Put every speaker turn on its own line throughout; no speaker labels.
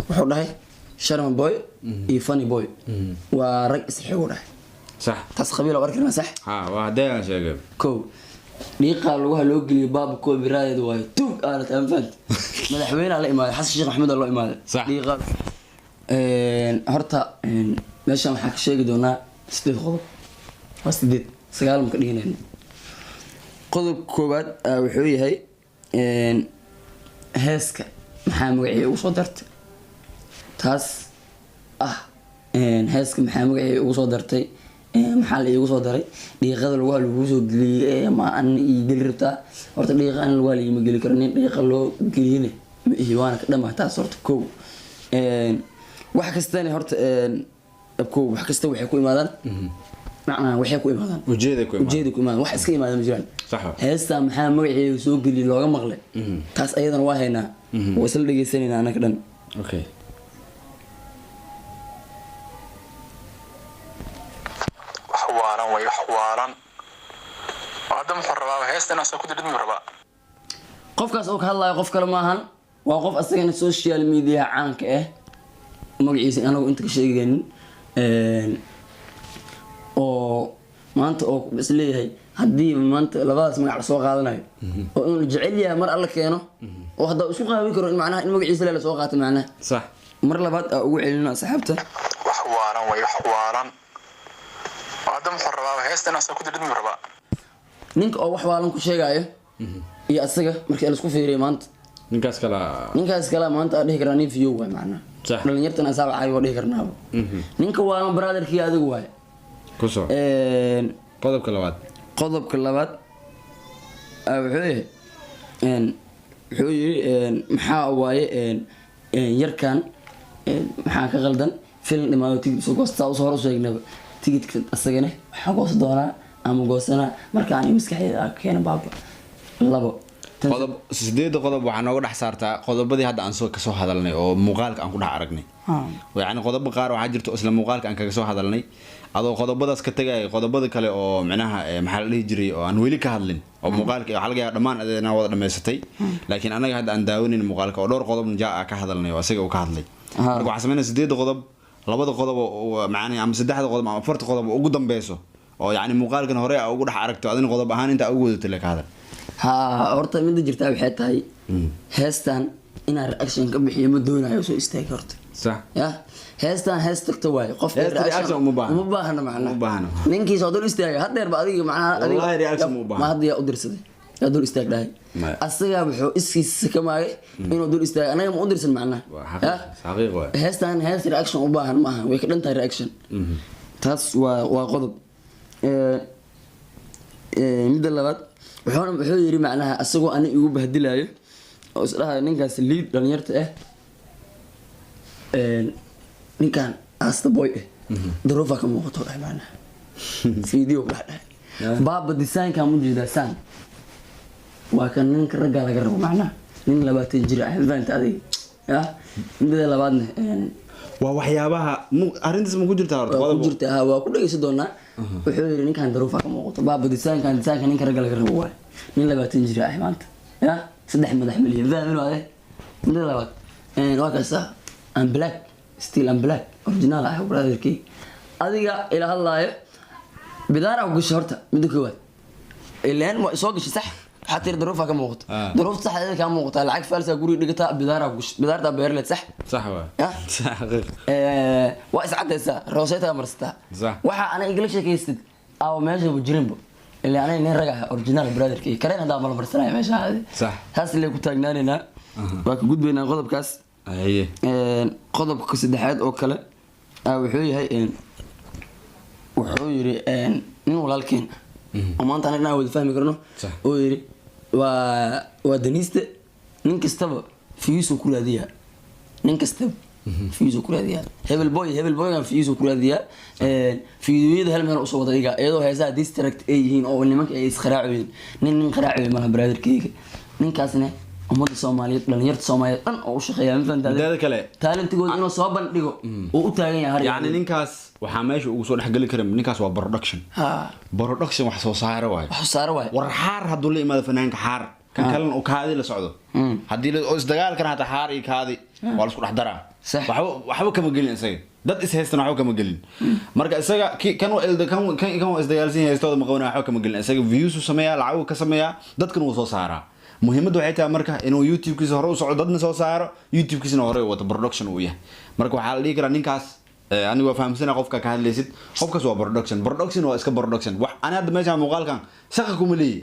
wuxuu dhahay Sharma boy iyo Funny boy waa rag isxigo dhahay
صح
taas qabiil oo arkina sax
waa deegan sheegay
ko dhiiqa lagu halo geliyo baab ko biraayad way tuug aad anfad madaxweynaha la imaaday xasan sheekh maxamed loo imaaday dhiiqa horta meeshan waxa ka sheegi doonaa 8 qodob waa 8 sagaal ma ka dhiganayno qodob koobaad wuxuu yahay heeska maxaa magaciisa ugu soo dartay taas heeska maxaa magaciisa ugu soo dartay maxaa la iigu soo daray dhiiqada lagu soo geliyay ma aan ii gali rabtaa horta dhiiqa aan lagu haliyay ma gali karnin dhiiqa loo geliyay ma ihiwaana ka dhamaata horta koow wax kastana horta koow wax kasta waxay ku imaadaan macna waxay ku imaadaan ujeedo ku imaadaan wax iska imaadaan ma jiraan
صح
heesta maxaa magaciisa soo geliyay looga maqlay taas ayadana waa haynaa waa isla dhageysanayna anaga dhan
okay
حوارا وهذا محربا هيستنا سو كدد مربا
qofkaas oo ka hadlayo qof kale ma ahan waa qof asagana social media caanka ah magaciisa anagu inta ka sheegaynin oo maanta oo is leeyahay hadii maanta labadaas magac la soo qaadanayo oo inuu jecel yahay mar alla keeno oo hadda isku qaabin karo in macnaha in magaciisa la soo qaato macnaha
صح
mar labaad ugu celino asxaabta
حوارا هذا محربا هيستنا سو كدد مربا
ninka oo wax waalan ku sheegayo iyo asaga markii la isku fiiriyo maanta ninkaas kala maanta aan dhihi karnaa nin fiyo way macna dhalinyartana asaab caadi oo dhihi karnaa ninka waa brotherkii adigu way
ku soo qodobka labaad
wuxuu yiri maxaa waaye yarkan maxaa ka qaldan film dhimaado tigid soo goosta soo hor sheegnaba tigidka asagana waxa goos doonaa ama goosana marka aan maskaxdeeda keenay baaba labo
qodob 8 qodob waxaan uga dhax saartaa qodobadii hadda aan soo ka soo hadalnay oo muuqaalka aan ku dhax aragnay yani qodob qaar waxa jirto isla muuqaalka aan kaga soo hadalnay adoo qodobadaas ka tagay qodobada kale oo macnaha maxaa la dhihi jiray oo aan weli ka hadlin oo muuqaalka waxa laga yaabaa dhamaan adeena wada dhameysatay laakiin anaga hadda aan daawanin muuqaalka oo dhowr qodob jaa ka hadalnay oo asaga uu ka hadlay marka waxa sameynaa 8 qodob labada qodob oo macnaha ama 3 qodob ama 4 qodob ugu dambeeyso oo yani muuqaalkan hore ugu dhax aragto adina qodob ahaan inta ugu wadato la ka hadal
horta mid jirta waxay tahay heestan in reaction ka bixiyo ma doonayo soo istaag horta
صح
heestan heestagta way qof
reaction uma
baahna macna ninkii soo dul istaagay hadheer ba adiga macna
adiga reaction uma baahna
ma hadiya u dirsaday yaa dul istaag dhahay asaga wuxuu iskiisa ka maagay inuu dul istaag anaga ma u dirsan macna
xaqiiqo
heestan hees reaction u baahan ma aha way ka dhantahay reaction taas waa qodob mid labaad wuxuu yiri macnaha asagoo aan igu bahdilayo oo isdhahay ninkaas lead dhalinyarta ninkan asta boy daruufa ka muuqato dhahay macnaha video dhahay baaba design ka mujida san waa kan ninka ragga laga rabo macnaha nin 20 jir ah event adiga midda labaadna
waa waxyaabaha arintaas ma ku jirtaa horta
waa ku jirtaa waa ku dhageysan doonaa wuxuu yiri ninkan daruufa ka muuqato baaba design ka ninka ragga laga rabo waa nin 20 jir ah maanta saddex madax milyan fahmin waaye midda labaad waa kaasa I'm black still I'm black original ah brotherkii adiga ila hadlaayo bidaar ugu gasho horta midda koowaad ilaan ma soo gashay sax حتى الظروف كم وقت ظروف صح هذا كم وقت العكس فالسا قولي دقيقة بدار بيرلت صح
صح صح
واسعد هسه روسيتها مرستها
صح
waxa ana iglisha kaystid aw meesha bujrinbo ilaa ana nin raga original brother ki kareen hada mal marsanay meesha hadi
صح
taas ilaa ku taagnaanina waa ka gudbaynaa qodobkaas
aye
qodobka saddexaad oo kale wuxuu yahay wuxuu yiri nin walaalkeen oo maanta anaga wada fahmi karno oo yiri waa daniste nin kastaba fiisu ku raadiyaa nin kastaba fiisu ku raadiyaa hebel boy aan fiisu ku raadiyaa fiidiyada hal meel u soo wada iga iyadoo heesaa district ay yihiin oo nimanka ay isqaraacayeen nin qaraacayo malaha brotherkeyga ninkaasna umada Soomaaliyeed dhalinyarta Soomaaliyeed dhan oo u shaqeeya
midda kale
talentigooda inuu soo bandhigo oo u taagan yahay
yani ninkaas waxa meesha ugu soo dhaxgali karin ninkaas waa production wax soo saaro waay
war xaar
haduu la imaado fanaanka xaar kan kalena uu kaadi la socdo haddii la isdagaalkan hata xaar iyo kaadi waa la isku dhex daraa waxba kama gelin isaga dad is haystan waxba kama gelin marka isaga kan isdagaalsan haystooda ma qabanaa waxba kama gelin isaga views u sameeyaa lacag ka sameeyaa dadkan uu soo saaraa muhiimaddu waxay tahay marka inuu YouTube-kiisa hore u socdo dadna soo saaro YouTube-kiisana hore u wato production uu yahay marka waxaa la dhihi karaa ninkaas anigu waa fahamsanaa qofka ka hadlaysid qofkaas waa production waa iska production wax ana hadda meesha muuqaalkan shaqa kuma leeyi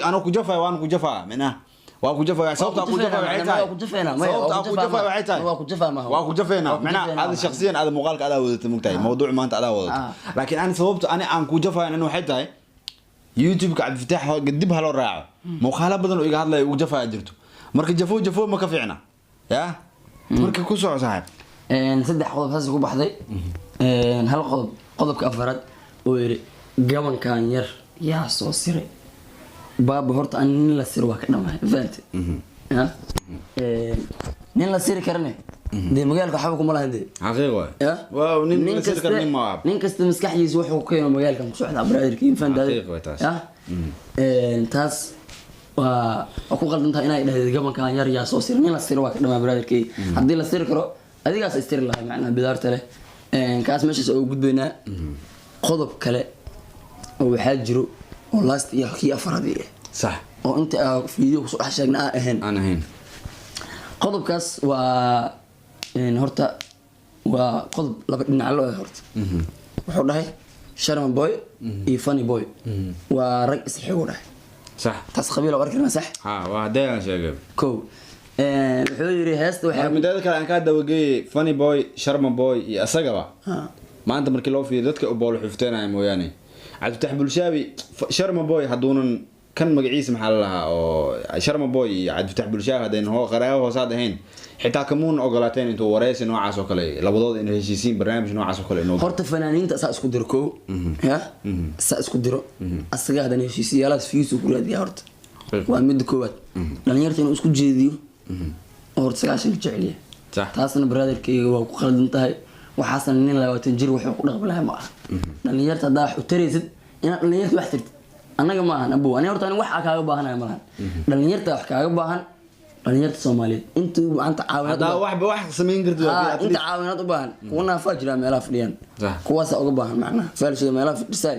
ana ku jafaa waan ku jafaa minaa waa ku jafaa sababta ku jafaa waxay tahay waa ku jafeena minaa aad shakhsiyan aad muuqaalka aad wadato mugtahay mawduuc maanta aad wadato laakiin ana sababta ana aan ku jafaa inuu waxay tahay YouTube-ka Cabdi Fataax dib halo raaco muuqaalo badan oo iga hadlay ugu jafaa jirto marka jafo ma ka fiicna ya marka ku soo saaxib
saddex qodob saas ku baxday hal qodobka afraad oo yiri gabankan yar yaa soo siray baaba horta aan nin la sir waa ka dhamaay faante ya nin la sir karne de magaalka waxba kuma lahayn de
xaqiiq waa nin la sir karne ma
nin kasta maskaxdiisa wuxuu ka yeeno magaalka ku socda brotherkii faante ya taas waa ku qaldantaa inay dhahdeen gabankan yar yaa soo siray nin la sir waa ka dhamaay brotherkii hadii la sir karo adigaas istiri lahay macna bidaarta leh kaas meeshaas oo gudbeynaa qodob kale oo waxaa jiro oo last iyo kii afraad ah
sax
oo inta video soo dhex sheegnaa ahayn qodobkaas waa horta waa qodob laba dhinac loo horta wuxuu dhahay Sharma Boy iyo Funny Boy waa rag isxigo dhahay
صح
تصخبيله وركنا صح
ها وهدايا شاغب
كو wuxuu yiri heesta waxa
midada kale aan ka dawagay Funny Boy Sharma Boy iyo asagaba maanta markii loo fiiriyo dadka u bool xufteynaa mooyaane Cabdi Fataax Bulshaabi Sharma Boy haduunan kan magaciisa maxaa la lahaa oo Sharma Boy iyo Cabdi Fataax Bulshaabi hadeen hoo qaraayo hoosaad ahayn xitaa kamuun ogolaateen intuu wareysi noocaas oo kale labadood in heshiisiin barnaamij noocaas oo kale inoo
horta fanaaniinta saa isku diro koo ya saa isku diro asaga hadan heshiisiyaalaas fiisu ku raadiya horta waa mid koowaad dhalinyarta inuu isku jeediyo horta sagaashan jeceliya taasna brotherkayga waa ku qaldan tahay waxaasan nin 20 jir wuxuu ku dhaqbalahay ma aha dhalinyarta hadaa wax u taraysid inaad dhalinyarta wax tirtid anaga ma ahan abuu aniga horta waxa kaaga baahanahay malahan dhalinyarta wax kaaga baahan dhalinyarta Soomaaliyeed intuu maanta caawinad
waxba wax sameyn kartid
inta caawinad u baahan kuna fajira meelaha fadhiyaan kuwaas uga baahan macna faalshada meelaha fadhisaay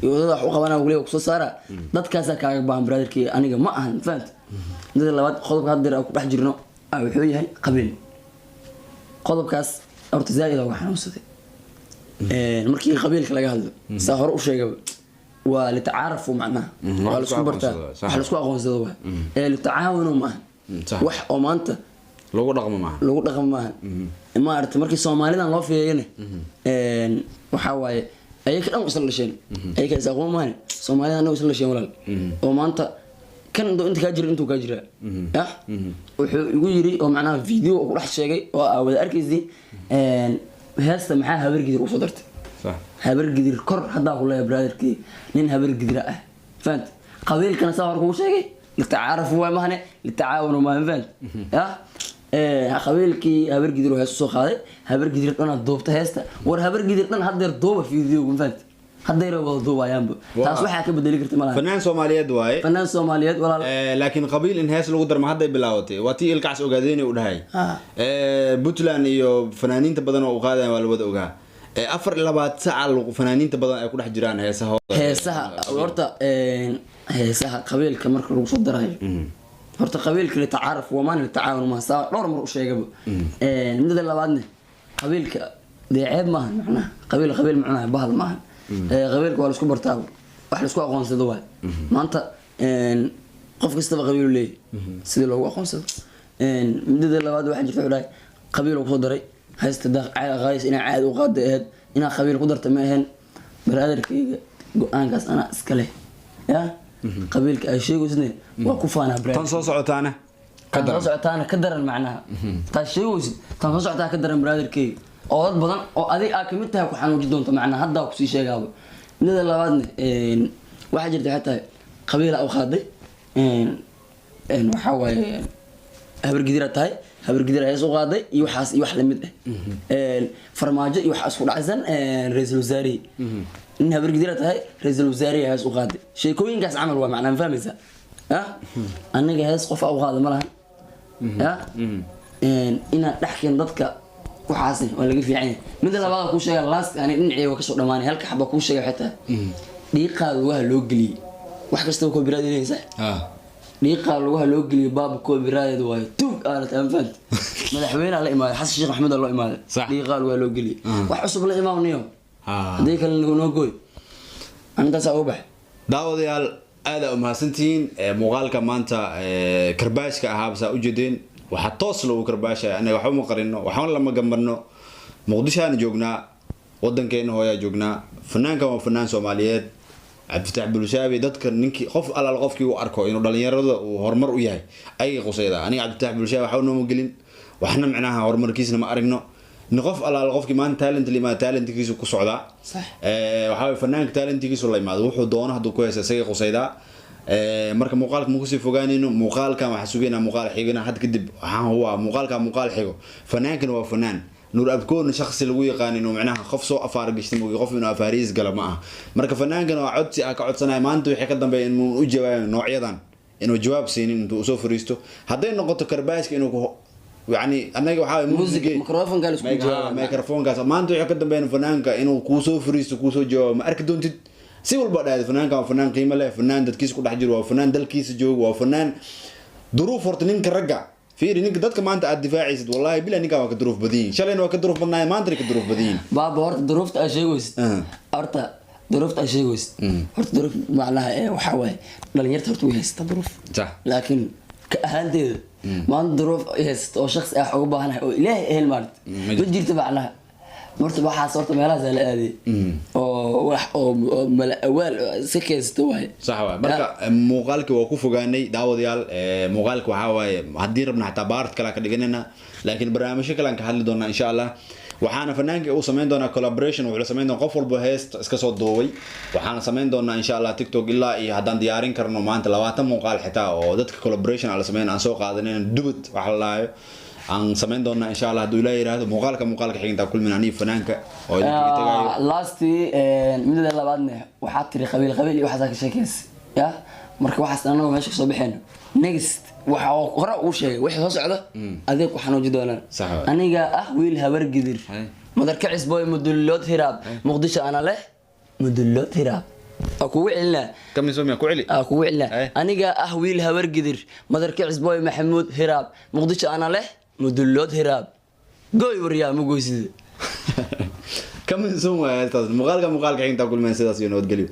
iyo dad wax u qabanaa waliba ku soo saara dadkaas kaaga baahan brotherkii aniga ma ahan faant dad labaad qodobka hadda ku dhex jirno wuxuu yahay qabiil qodobkaas horta zaid oo xanuunsaday markii qabiilka laga hadlo saa hor u sheegay waa la tacaaruf macnaha waa la isku bartaa waxa la isku aqoonsado waa la tacaawuno ma wax oo maanta
lagu dhaqmo ma
ma aragtay markii Soomaalidan loo fiiriyay waxa waaye ayaga dhan usal lasheen ayaga isaqoon ma Soomaalidan usal lasheen walaal oo maanta kan inta ka jira intuu ka jira wuxuu igu yiri oo macnaha video ku dhex sheegay oo wada arkaysay heesta maxaa habar gidir u soo dartay صح habar gidir kor hadaa ku leeyahay brotherkii nin habar gidir ah faant qabiilkana sawir ku sheegay لتعارف هو مهنه للتعاون وما فهمت ها qabiilkii habar gidir oo heeso soo qaaday habar gidir dhan doobta heesta war habar gidir dhan hadeer dooba video faant hadeer wada doobayaan taas waxa ka bedeli kartaa malaha
fanaan Soomaaliyeed waaye
fanaan Soomaaliyeed walaal
laakiin qabiil in hees lagu darmo haday bilaawatay waa tii ilkaas ogaadeen u dhahay Puntland iyo fanaaniinta badan oo qaadaan waa la wada ogaa afar labaad saac lagu fanaaniinta badan ay ku dhex jiraan heesaha
horta heesaha qabiilka marka lagu soo darayo horta qabiilka la tacaaruf wamaan la tacaawun ma saa dhowr mar u sheegaba midda labaadna qabiilka deeceeb ma macnaha qabiil macnaha bahal ma qabiilka waa la isku bartaa wax la isku aqoonsado waa maanta qof kasta qabiil leeyahay sidii loogu aqoonsado midda labaad waxa jirta xulay qabiil ku soo daray haysta qays ina caad u qaadayd ina qabiil ku darta ma ahan brotherkayga go'aankaas ana iska leh ya qabiilka ay sheegaysan waa ku faana brother
tan soo socotaana
ka daran macnaha taa sheegaysan tan soo socotaa ka daran brotherkayga oo dad badan oo adig aa kamid tahay ku xanuujin doonto macnaha hadda ku sii sheegaabo midda labaadna waxa jirta xataa qabiil oo qaaday waxa waaye habar gidir tahay habar gidir ay soo qaaday iyo waxaas iyo wax la mid ah farmaajo iyo waxa isku dhacsan ra'iisul wasaare in habar gidir tahay ra'iisul wasaare ay soo qaaday sheekooyinkaas amal waa macna fahmaysa ya anaga hees qof u qaado ma lahan ya inaad dhaxkeen dadka waxaasna waa laga fiican yahay mid labaad ku sheegay last yani dhinacii waa ka soo dhamaanay halka xaba ku sheegay xitaa dhiiqaad waa loo galiyay wax kasta ko biraad inaysa dhiiqaad waa loo galiyay baab ko biraad waa tug aad anfad madaxweynaha la imaaday xasan sheekh maxamed loo imaaday dhiiqaad waa loo galiyay wax cusub la imaanayo hadii kale noo gooy antaas ugu bax
daawadayaal aad u mahadsantiin muuqaalka maanta karbaashka ahaabsa u jeedeen waxa toos loo karbaashay anaga waxa ma qarino waxaan lama gambarno muqdisho aan joognaa wadankeena hooya joognaa fanaanka waa fanaan Soomaaliyeed Cabdifatax Bulshaabi dadka ninkii qof alaal qofkii uu arko inuu dhalinyarada uu horumar u yahay ay qosayda aniga Cabdifatax Bulshaabi waxa uu noo gelin waxna macnaha horumarkiisna ma aragno نقف على القف كمان تالنت اللي ما تالنت كيسو كسعدا
صح
وحاول فنان تالنت كيسو الله يماد وحو دونا هدو كويس سي قصيدا marka muuqaalka ma ku sii fogaanayno muuqaalka waxa sugeena muuqaal xigana had kadib waxa huwa muuqaalka muuqaal xigo fanaankan waa fanaan nuur abkoon shakhsi lagu yaqaan inuu macnaha qof soo afaar gishtin oo qof inuu afaariis gala ma aha marka fanaankan waa codsi ka codsanay maanta wixii ka dambeeyay inuu u jawaabo noocyadan inuu jawaab siinin intuu soo fariisto haday noqoto karbaashka inuu يعني أنا وحاول
موسيقى ميكروفون قال اسمه جواب
ميكروفون قال ما أنتوا يحكي بين فنانك إنه كوسو فريس كوسو جو ما أركضون تد سوى البعض هذا فنان كان فنان قيمة له فنان دت كيس كل حجر وفنان دل كيس جو وفنان ظروف ورتنين كرجع في رنيك دت كمان أنت الدفاع يسد والله بلا نيكا وقت ظروف بدين شلون وقت ظروف بدنا ما أنت ظروف بدين
بابا ورت ظروف أشيوس أرتا ظروف أشيوس ورت ظروف معناها إيه وحوي لين يرتبط ويهست ظروف لكن كأهل ما ظروف يهست أو شخص أحب أنا إله إهل مرد بتجي تبع لها مرتبة حصلت مالها زي هذه أو مل أول سكيس توه
صح مركا مقالك وقوف جاني داود يال مقالك وحاوي هدير بنا اعتبارت كلا كدجننا لكن برنامج كلا كحل دونا إن شاء الله وحنا فنانك أو سمين دونا كولابريشن ولا سمين دونا قفل بهست اسكسود دوي وحنا سمين دونا إن شاء الله تيك توك إلا إيه هدان ديارين كرنو ما أنت لواتم مقال حتى أو دتك كولابريشن على سمين عن سوق قاعدين دبت وحلا عن سمين دونا إن شاء الله دولاي هذا مقالك حين تأكل من عني فنانك أو
لاستي من اللي بعدنا وحاط قبيل وحساك شكيس يا مركب واحد أنا وماشي صباحين نجست وقرأ وشيء وحي صعدة أذيك وحنا وجدونا أنا جا ويل هبر قدر مدرك عصبوي مدلات هراب مقدش أنا له مدلات هراب أكو علا
كم يسمي
أكو علا أنا جا ويل هبر قدر مدرك عصبوي محمود هراب مقدش أنا له مدلات هراب قوي وريا مقوسي
كم يسمى مقالك حين تقول من سيداسيون ودقليو